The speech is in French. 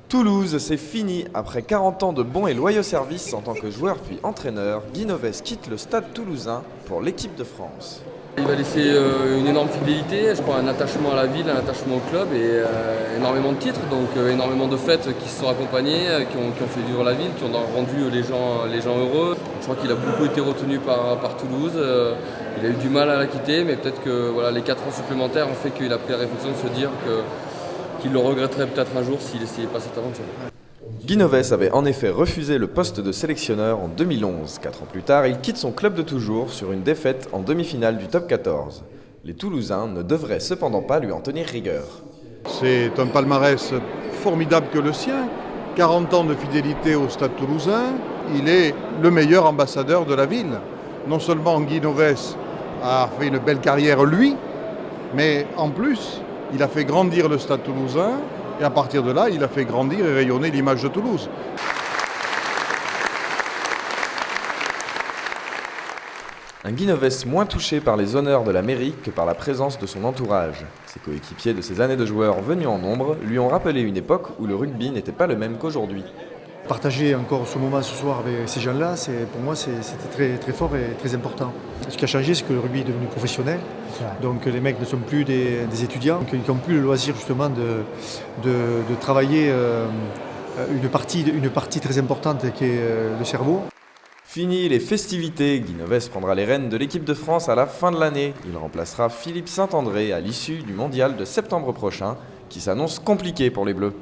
Toulouse, c'est fini. Après 40 ans de bons et loyaux services en tant que joueur puis entraîneur, Guy Novès quitte le stade toulousain pour l'équipe de France. Il va laisser une énorme fidélité, je crois un attachement à la ville, un attachement au club et énormément de titres, donc énormément de fêtes qui se sont accompagnées, qui ont fait vivre la ville, qui ont rendu les gens heureux. Je crois qu'il a beaucoup été retenu par Toulouse, il a eu du mal à la quitter, mais peut-être que voilà, les 4 ans supplémentaires ont fait qu'il a pris la réflexion de se dire qu'il le regretterait peut-être un jour s'il essayait pas cette aventure. Guy Novès avait en effet refusé le poste de sélectionneur en 2011. 4 ans plus tard, il quitte son club de toujours sur une défaite en demi-finale du top 14. Les Toulousains ne devraient cependant pas lui en tenir rigueur. C'est un palmarès formidable que le sien. 40 ans de fidélité au stade toulousain. Il est le meilleur ambassadeur de la ville. Non seulement Guy Novès a fait une belle carrière lui, mais en plus, il a fait grandir le stade toulousain et à partir de là, il a fait grandir et rayonner l'image de Toulouse. Un Guy Novès moins touché par les honneurs de la mairie que par la présence de son entourage. Ses coéquipiers de ces années de joueurs venus en nombre lui ont rappelé une époque où le rugby n'était pas le même qu'aujourd'hui. Partager encore ce moment ce soir avec ces gens-là, pour moi, c'était très, très fort et très important. Ce qui a changé, c'est que le rugby est devenu professionnel. Donc les mecs ne sont plus des étudiants, qui n'ont plus le loisir justement de travailler une partie très importante qui est le cerveau. Fini les festivités, Guy Novès prendra les rênes de l'équipe de France à la fin de l'année. Il remplacera Philippe Saint-André à l'issue du mondial de septembre prochain, qui s'annonce compliqué pour les Bleus.